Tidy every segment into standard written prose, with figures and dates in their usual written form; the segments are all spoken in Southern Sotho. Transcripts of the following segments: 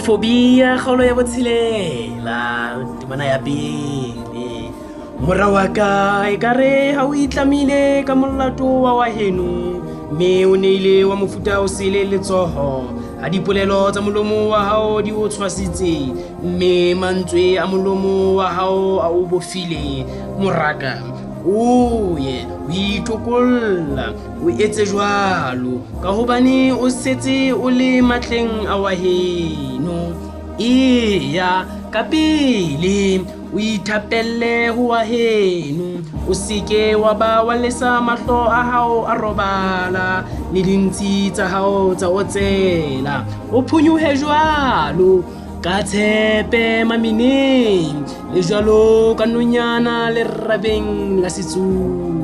Homophobia kgaolo ya botshelela temana ya pele. Mora wa ka ekare ha o itlamile ka molato wa heno, mme o neile wa mofuta o sele letsoho ha dipolelo tsa molomo wa hao di o tshwasitse, mme mantswe a molomo wa hao a o bofile. Moraka o ye o itokolla o etse jwalo ka hobane o setse o le matleng a wa heno. Eya ka pele o ithapelle ho wa heno, o seke wa ba wa lesa mahlo a hao a robala le dintshi tsa hao tsa o tsela. O phunyuhe jwalo ka tshepe mameneng, le jwalo ka nonyana le rabeng la setsumi.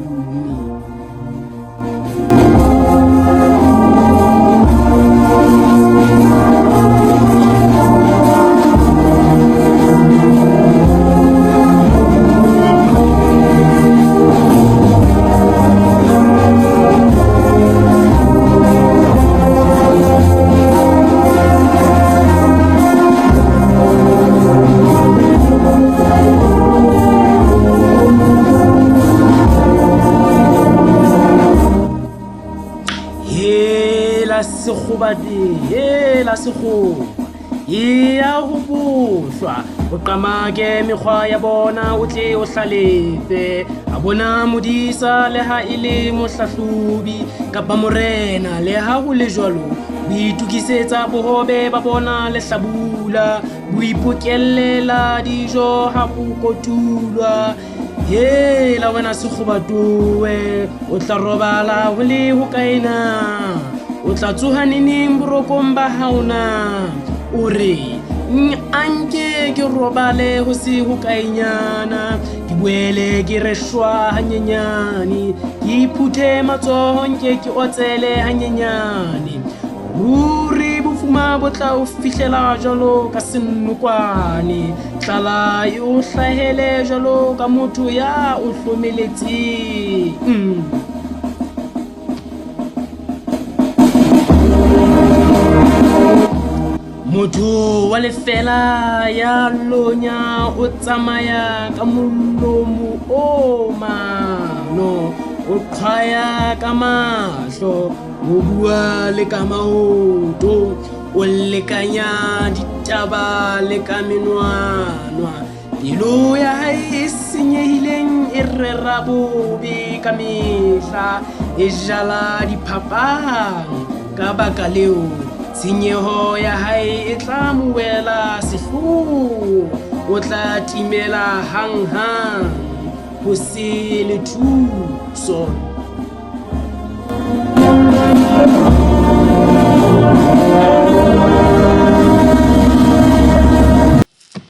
Hela sekgoba e ya ho bohlwa, o qamake mekgwa ya bona, o tle o hlalefe a bona modisa le ha e le mohlahlobi kapa morena. Le ha ho le jwalo, o itukisetsa bohobe ba bona le hlabula, o ipokellela dijo ha o kotulwa. Hela wena sekgobatowe, o tla robala ho le hokaena? O tla tsoha neneng borokong ba hao na? O re anke ke robale ho se hokaenyana, ke boele ke re shwa hanyenyane, ke iphuthe matsoho nke ke otsele hanyenyane. Ruri bofuma bo tla o fihlela jwalo ka senokwane, tlala e o hlahele jwalo ka motho ya o hlomeletseng. Motho wa lefela ya lonya o tsamaya ka molomo o mano, o qhwaya ka mahlo, o bua le ka maoto, o lekanya ditaba le ka menwanwa. Pelo ya hae e senyehileng e rera bobe ka mehla, e jala diphapang ka baka leo tshenyeho ya hae e tla mo wela sehloho. O tla timela hanghang ho se le thuso.